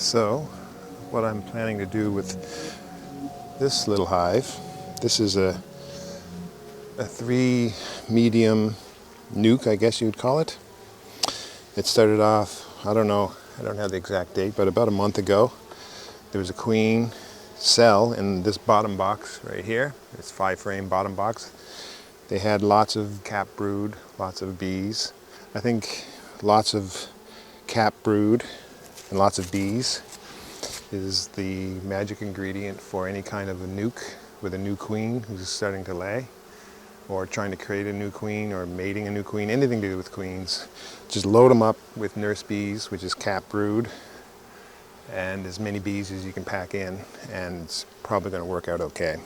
So, what I'm planning to do with this little hive, this is a 3 medium nuke, I guess you'd call it. It started off, I don't know, I don't have the exact date, but about a month ago, there was a queen cell in this bottom box right here. It's 5-frame bottom box. They had lots of cap brood, lots of bees. I think lots of cap brood and lots of bees is the magic ingredient for any kind of a nuke with a new queen who's starting to lay, or trying to create a new queen, or mating a new queen, anything to do with queens. Just load them up with nurse bees, which is cap brood, and as many bees as you can pack in, and it's probably going to work out okay.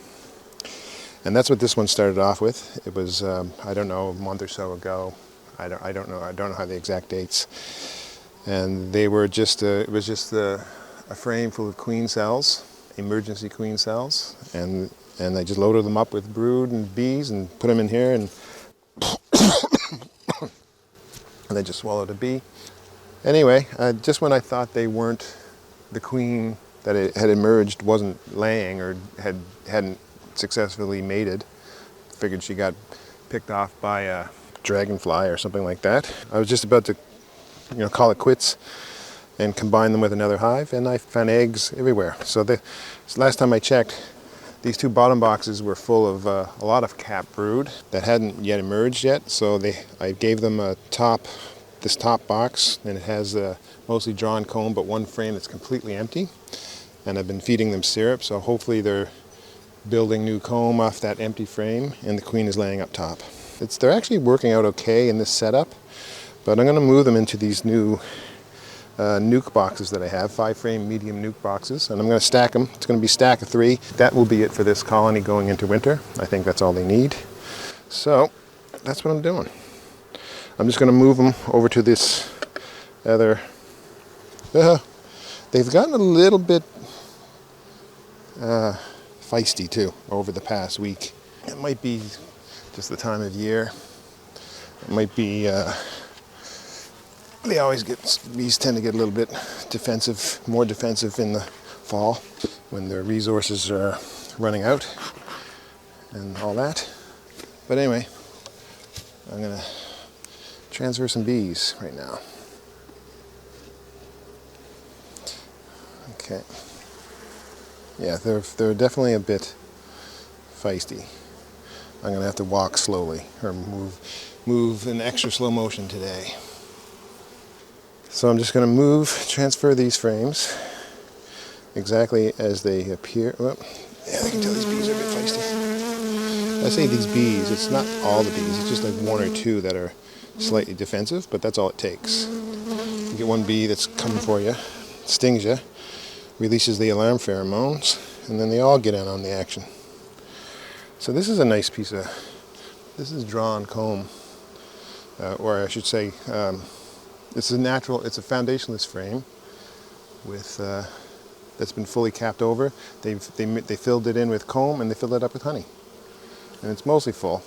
And that's what this one started off with. It was, I don't know, a month or so ago. I don't know how the exact dates. And they were just, it was just a frame full of queen cells, emergency queen cells, and I just loaded them up with brood and bees and put them in here, and and they just swallowed a bee. Anyway, just when I thought they weren't, the queen that it had emerged wasn't laying or hadn't successfully mated, figured she got picked off by a dragonfly or something like that. I was just about to, call it quits and combine them with another hive, and I found eggs everywhere. So last time I checked, these 2 bottom boxes were full of a lot of cap brood that hadn't yet emerged yet. So I gave them this top box, and it has a mostly drawn comb, but one frame that's completely empty. And I've been feeding them syrup, so hopefully they're building new comb off that empty frame, and the queen is laying up top. They're actually working out okay in this setup, but I'm going to move them into these new nuke boxes that I have, 5-frame medium nuke boxes, and I'm going to stack them. It's going to be a stack of 3. That will be it for this colony going into winter. I think that's all they need. So that's what I'm doing. I'm just going to move them over to this other. They've gotten a little bit feisty too over the past week. It might be just the time of year. It might be bees tend to get a little bit defensive, more defensive in the fall when their resources are running out and all that. But anyway, I'm going to transfer some bees right now. Okay. Yeah, they're definitely a bit feisty. I'm going to have to walk slowly or move in extra slow motion today. So I'm just going to transfer these frames exactly as they appear. Well, yeah, I can tell these bees are a bit feisty. I say these bees, it's not all the bees, it's just like 1 or 2 that are slightly defensive, but that's all it takes. You get one bee that's coming for you, stings you, releases the alarm pheromones, and then they all get in on the action. So this is a nice piece of, this is drawn comb, or I should say, it's a foundationless frame with that's been fully capped over. They filled it in with comb, and they filled it up with honey, and it's mostly full.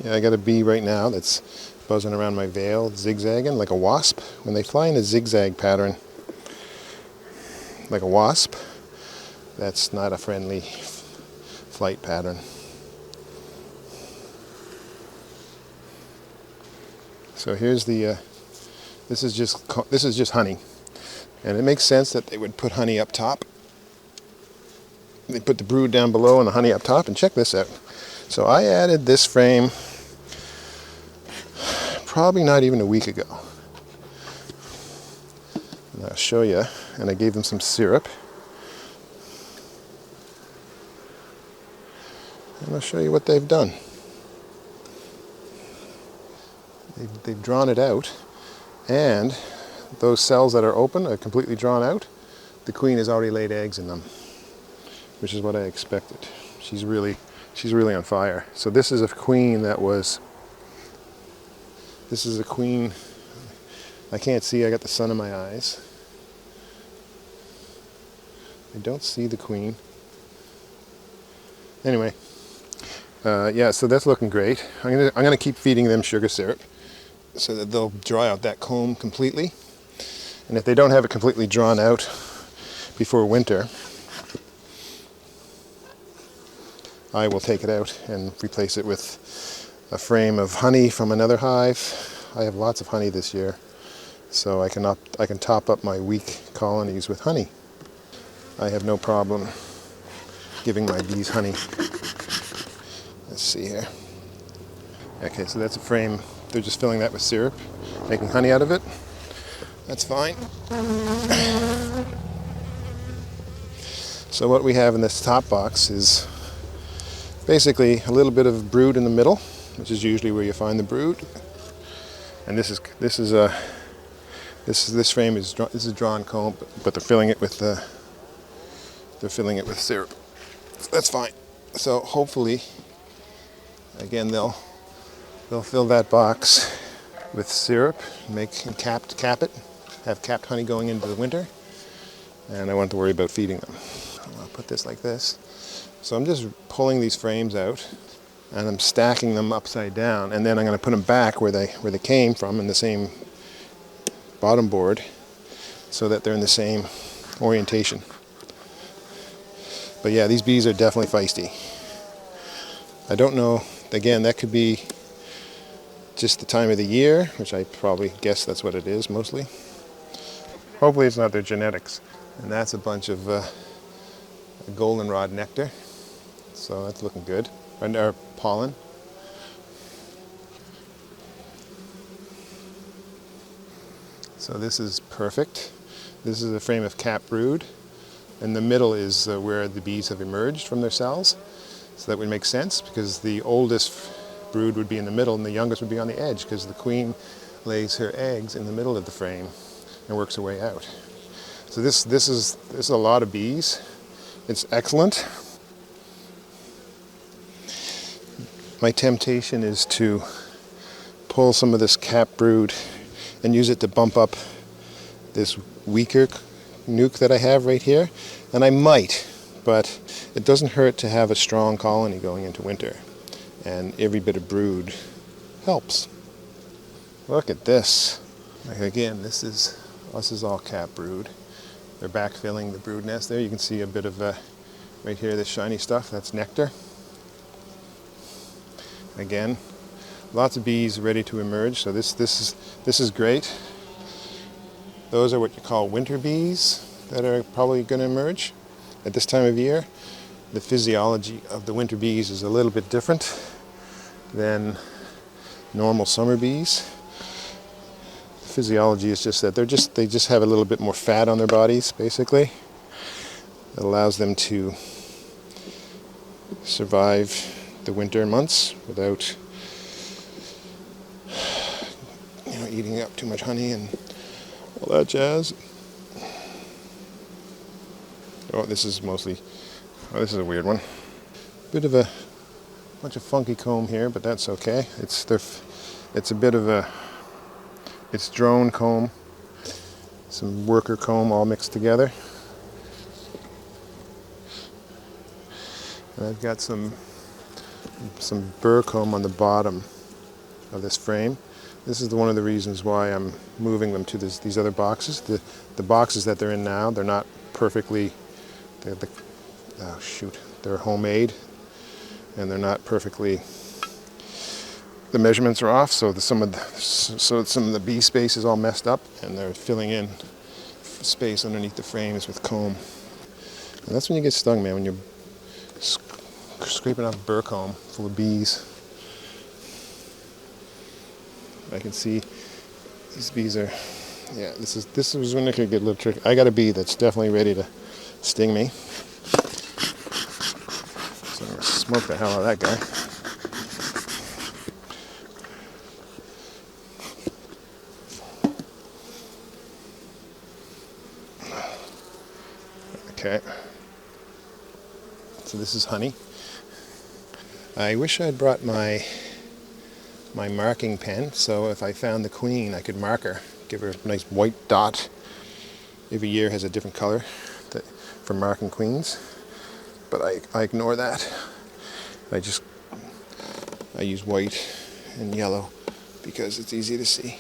Yeah, I got a bee right now that's buzzing around my veil, zigzagging like a wasp. When they fly in a zigzag pattern, like a wasp, that's not a friendly flight pattern. So here's the, this is just honey. And it makes sense that they would put honey up top. They put the brood down below and the honey up top, and check this out. So I added this frame probably not even a week ago. And I'll show you, and I gave them some syrup. And I'll show you what they've done. They've drawn it out, and those cells that are open are completely drawn out. The queen has already laid eggs in them, which is what I expected. She's really on fire. So this is a queen this is a queen, I can't see, I got the sun in my eyes. I don't see the queen. Anyway, Yeah, so that's looking great. I'm gonna keep feeding them sugar syrup so that they'll dry out that comb completely. And if they don't have it completely drawn out before winter, I will take it out and replace it with a frame of honey from another hive. I have lots of honey this year, so I can top up my weak colonies with honey. I have no problem giving my bees honey. Let's see here. Okay, so that's a frame. They're just filling that with syrup, making honey out of it. That's fine. So what we have in this top box is basically a little bit of brood in the middle, which is usually where you find the brood. And this frame is drawn comb, but they're filling it with syrup. That's fine. So hopefully, again, they'll fill that box with syrup, cap it, have capped honey going into the winter, and I won't have to worry about feeding them. I'll put this like this. So I'm just pulling these frames out, and I'm stacking them upside down, and then I'm going to put them back where they came from in the same bottom board, so that they're in the same orientation. But yeah, these bees are definitely feisty. I don't know, again, that could be just the time of the year, which I probably guess that's what it is mostly. Hopefully it's not their genetics. And that's a bunch of goldenrod nectar. So that's looking good. Or pollen. So this is perfect. This is a frame of capped brood. In the middle is where the bees have emerged from their cells. So that would make sense because the oldest brood would be in the middle and the youngest would be on the edge because the queen lays her eggs in the middle of the frame and works her way out. So this is a lot of bees. It's excellent. My temptation is to pull some of this capped brood and use it to bump up this weaker nuke that I have right here. And I might, but it doesn't hurt to have a strong colony going into winter. And every bit of brood helps. Look at this. Like again, this is all capped brood. They're backfilling the brood nest there. You can see a bit of right here, this shiny stuff, that's nectar. Again, lots of bees ready to emerge, so this is great. Those are what you call winter bees that are probably going to emerge at this time of year. The physiology of the winter bees is a little bit different than normal summer bees. The physiology is just that they just have a little bit more fat on their bodies, basically. It allows them to survive the winter months without eating up too much honey and all that jazz. Oh, this is a weird one. Bit of a bunch of funky comb here, but that's okay. It's a bit of it's drone comb, some worker comb all mixed together. And I've got some burr comb on the bottom of this frame. This is one of the reasons why I'm moving them to these other boxes. The boxes that they're in now, they're not perfectly, they're homemade, and they're not perfectly, the measurements are off, so some of the bee space is all messed up, and they're filling in space underneath the frames with comb. And that's when you get stung, man, when you're scraping off burr comb full of bees. I can see these bees are, yeah, this is when it could get a little tricky. I got a bee that's definitely ready to sting me. So I'm gonna smoke the hell out of that guy. Okay. So this is honey. I wish I'd brought my marking pen, so if I found the queen, I could mark her, give her a nice white dot. Every year has a different color for marking queens, but I ignore that. I just I use white and yellow because it's easy to see.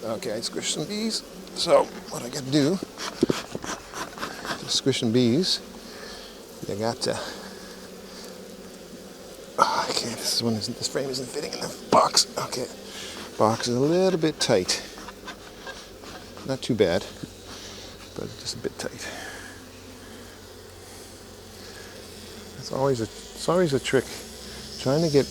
Okay, I squished some bees. So what I got to do, to squish some bees, you got to. Oh, I can't. This frame isn't fitting in the box. Okay, box is a little bit tight. Not too bad, but just a bit tight. It's always a trick, trying to get.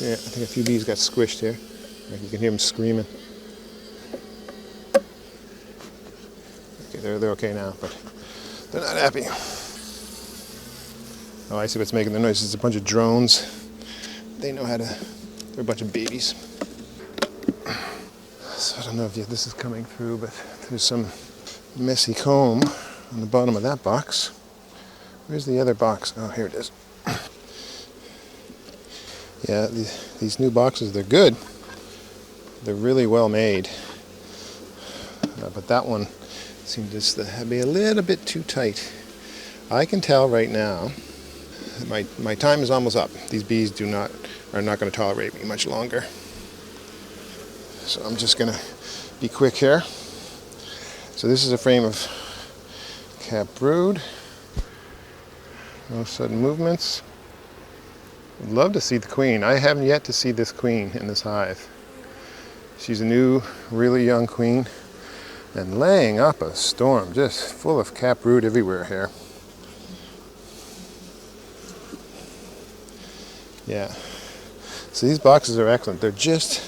Yeah, I think a few bees got squished here. Like you can hear them screaming. Okay, they're okay now, but they're not happy. Oh, I see what's making the noise. It's a bunch of drones. They know how to. They're a bunch of babies. So I don't know if this is coming through, but there's some messy comb on the bottom of that box. Where's the other box? Oh, here it is. Yeah, these new boxes, they're good. They're really well made. But that one seemed just to be a little bit too tight. I can tell right now, my time is almost up. These bees are not going to tolerate me much longer. So I'm just going to be quick here. So this is a frame of cap brood. No sudden movements. I'd love to see the queen. I haven't yet to see this queen in this hive. She's a new, really young queen and laying up a storm, just full of cap brood everywhere here. Yeah. So these boxes are excellent. They're just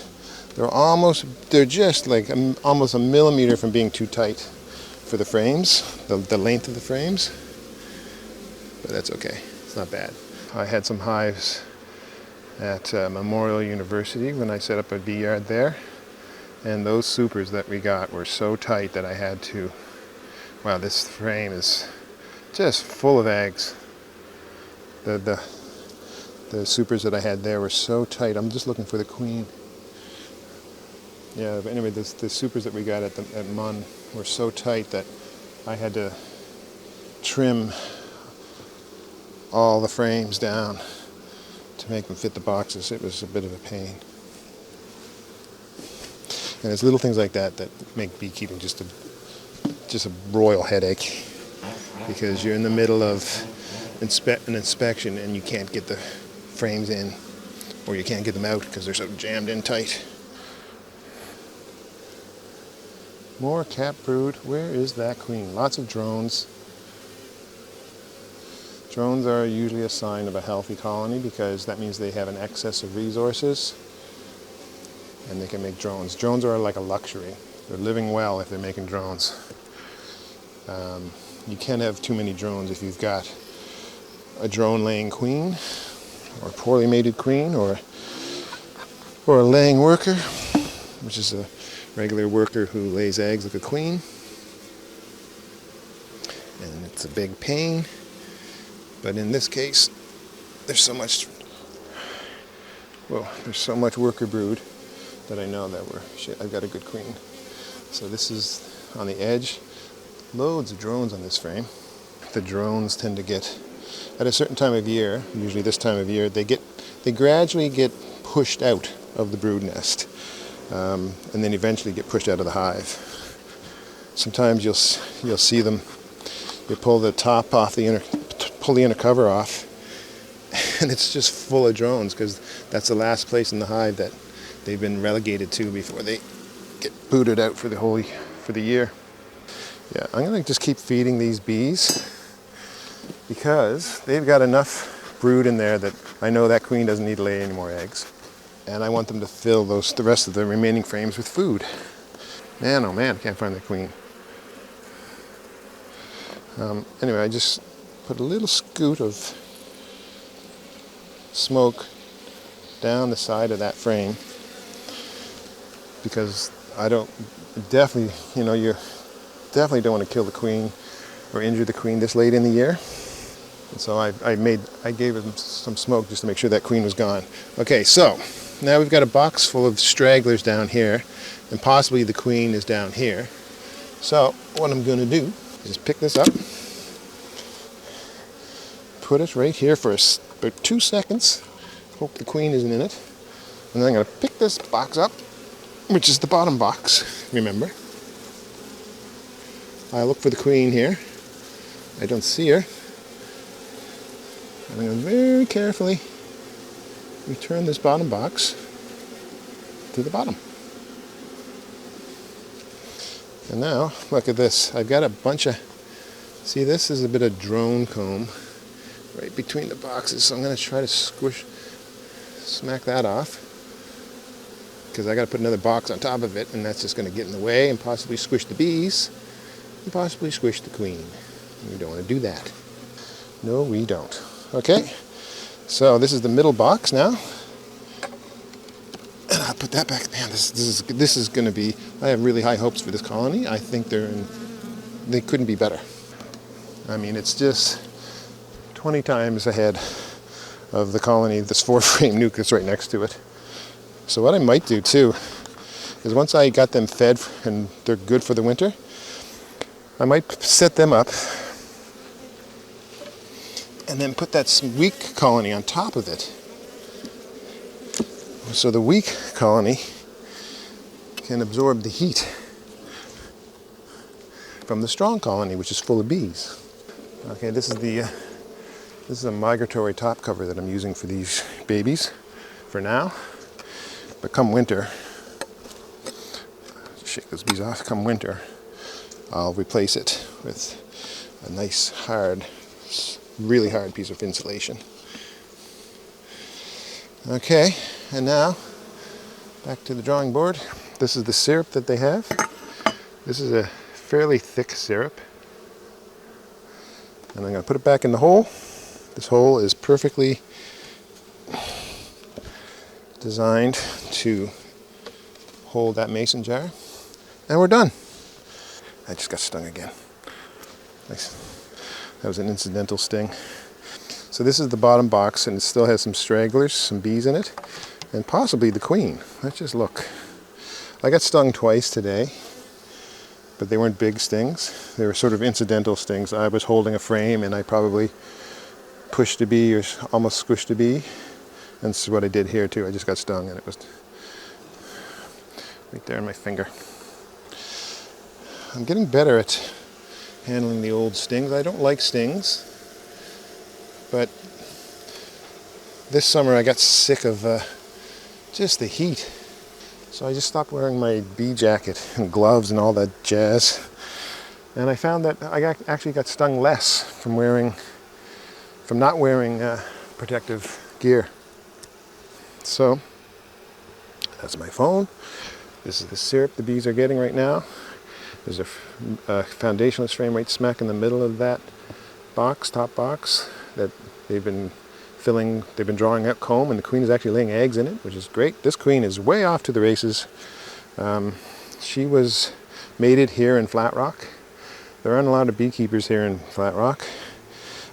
like almost a millimeter from being too tight for the frames, the length of the frames. But that's okay. It's not bad. I had some hives at Memorial University when I set up a bee yard there, and those supers that we got were so tight that I had to. Wow, this frame is just full of eggs. The supers that I had there were so tight. I'm just looking for the queen. Yeah, but anyway, the supers that we got at Mun were so tight that I had to trim all the frames down to make them fit the boxes. It was a bit of a pain. And it's little things like that that make beekeeping just a royal headache, because you're in the middle of an inspection and you can't get the frames in, or you can't get them out because they're so jammed in tight. More cap brood. Where is that queen? Lots of drones. Drones are usually a sign of a healthy colony because that means they have an excess of resources and they can make drones. Drones are like a luxury. They're living well if they're making drones. You can't have too many drones if you've got a drone laying queen, or a poorly mated queen, or a laying worker, which is a regular worker who lays eggs like a queen. And it's a big pain. But in this case, there's so much worker brood that I know that I've got a good queen. So this is on the edge. Loads of drones on this frame. The drones tend to get, at a certain time of year, usually this time of year, they gradually get pushed out of the brood nest, and then eventually get pushed out of the hive. Sometimes you'll see them. You pull the top off pull the inner cover off, and it's just full of drones because that's the last place in the hive that they've been relegated to before they get booted out for the year. Yeah, I'm gonna just keep feeding these bees because they've got enough brood in there that I know that queen doesn't need to lay any more eggs, and I want them to fill the rest of the remaining frames with food. Man, oh man, I can't find the queen. Anyway, I just put a little scoot of smoke down the side of that frame because you definitely don't want to kill the queen or injure the queen this late in the year. And so I gave him some smoke just to make sure that queen was gone. Okay, so now we've got a box full of stragglers down here, and possibly the queen is down here. So what I'm going to do is pick this up, put it right here for about 2 seconds, hope the queen isn't in it, and then I'm going to pick this box up, which is the bottom box, remember. I look for the queen here. I don't see her. I'm going to very carefully return this bottom box to the bottom. And now, look at this. I've got a bunch of, see, this is a bit of drone comb right between the boxes, so I'm going to try to smack that off, because I got to put another box on top of it, and that's just going to get in the way and possibly squish the bees and possibly squish the queen. We don't want to do that. No, we don't. Okay, so this is the middle box now. And I'll put that back. Man, this is going to be, I have really high hopes for this colony. I think they couldn't be better. I mean, it's just 20 times ahead of the colony, this 4-frame nuke that's right next to it. So what I might do too is, once I got them fed and they're good for the winter, I might set them up and then put that weak colony on top of it. So the weak colony can absorb the heat from the strong colony, which is full of bees. Okay, this is a migratory top cover that I'm using for these babies for now. But come winter, shake those bees off, come winter, I'll replace it with a nice hard, really hard piece of insulation. Okay, and now back to the drawing board. This is the syrup that they have. This is a fairly thick syrup. And I'm going to put it back in the hole. This hole is perfectly designed to hold that mason jar. And we're done. I just got stung again. Nice. That was an incidental sting. So this is the bottom box, and it still has some stragglers, some bees in it, and possibly the queen. Let's just look. I got stung twice today, but they weren't big stings. They were sort of incidental stings. I was holding a frame and I probably pushed a bee or almost squished a bee. And this is what I did here too. I just got stung and it was right there on my finger. I'm getting better at handling the old stings. I don't like stings, but this summer I got sick of just the heat. So I just stopped wearing my bee jacket and gloves and all that jazz. And I found that I actually got stung less from not wearing protective gear. So that's my phone. This is the syrup the bees are getting right now. There's a foundationless frame right smack in the middle of that box, top box, that they've been drawing out comb, and the queen is actually laying eggs in it, which is great. This queen is way off to the races. She was mated here in Flat Rock. There aren't a lot of beekeepers here in Flat Rock,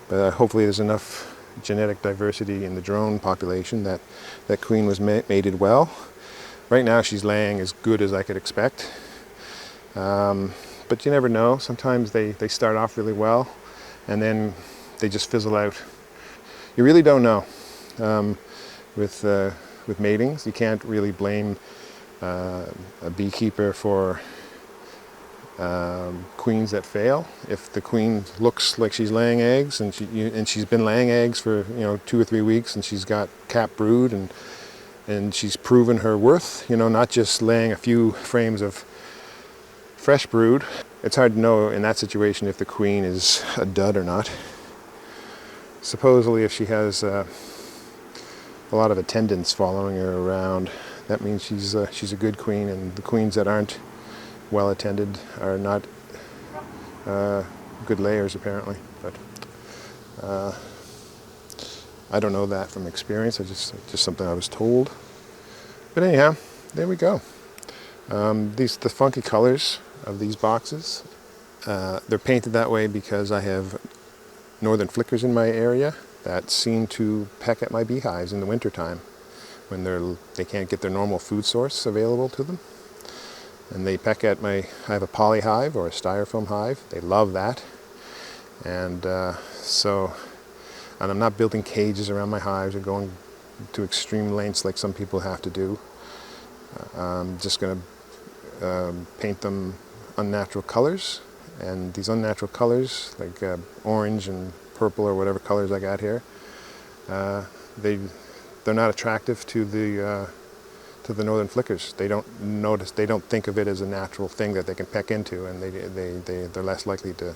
but hopefully there's enough genetic diversity in the drone population that that queen was mated well. Right now she's laying as good as I could expect. But you never know. Sometimes they start off really well and then they just fizzle out. You really don't know. With matings, you can't really blame a beekeeper for queens that fail. If the queen looks like she's laying eggs and she's been laying eggs for 2 or 3 weeks and she's got cap brood and she's proven her worth, not just laying a few frames of fresh brood, it's hard to know in that situation if the queen is a dud or not. Supposedly if she has a lot of attendants following her around, that means she's a good queen, and the queens that aren't well attended are not good layers apparently. But I don't know that from experience. It's just something I was told. But anyhow, there we go. The funky colors of these boxes, they're painted that way because I have northern flickers in my area that seem to peck at my beehives in the wintertime. when they can't get their normal food source available to them. And they peck at I have a poly hive or a styrofoam hive. They love that. And and I'm not building cages around my hives or going to extreme lengths like some people have to do. I'm just going to paint them unnatural colors. And these unnatural colors, like orange and purple or whatever colors I got here, they're not attractive to the northern flickers. They don't notice. They don't think of it as a natural thing that they can peck into, and they're less likely to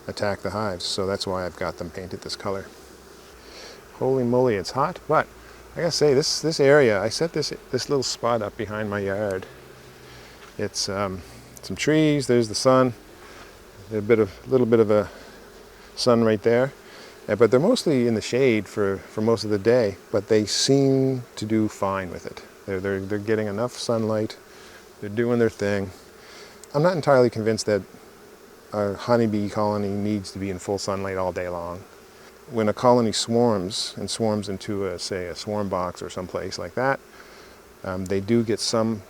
attack the hives. So that's why I've got them painted this color. Holy moly, it's hot! But I gotta say, this area, I set this little spot up behind my yard. It's some trees. There's the sun. A little bit of a sun right there. But they're mostly in the shade for most of the day, but they seem to do fine with it. They're getting enough sunlight, they're doing their thing. I'm not entirely convinced that a honeybee colony needs to be in full sunlight all day long. When a colony swarms into, say, a swarm box or someplace like that, they do get some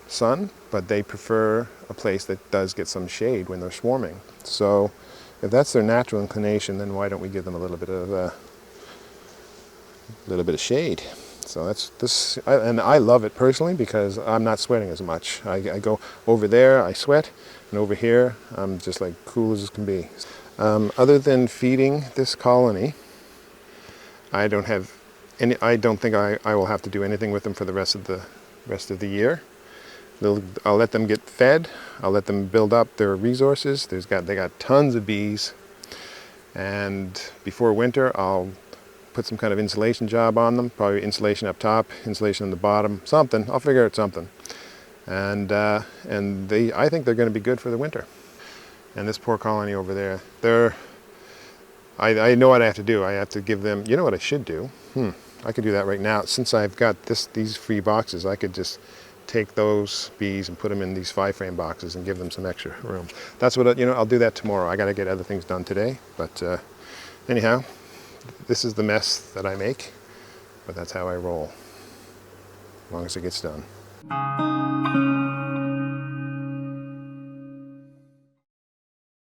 sun, but they prefer a place that does get some shade when they're swarming. So if that's their natural inclination, then why don't we give them a little bit of shade? So that's this, and I love it personally because I'm not sweating as much. I go over there, I sweat, and over here, I'm just like cool as can be. Other than feeding this colony, I don't think I will have to do anything with them for the rest of the year. I'll let them get fed. I'll let them build up their resources. They got tons of bees, and before winter, I'll put some kind of insulation job on them. Probably insulation up top, insulation on the bottom, something. I'll figure out something. And I think they're going to be good for the winter. And this poor colony over there, I know what I have to do. I have to give them. You know what I should do? I could do that right now. Since I've got these free boxes, I could just take those bees and put them in these 5-frame boxes and give them some extra room. That's what I'll do that tomorrow. I got to get other things done today, but anyhow, this is the mess that I make, but that's how I roll, as long as it gets done.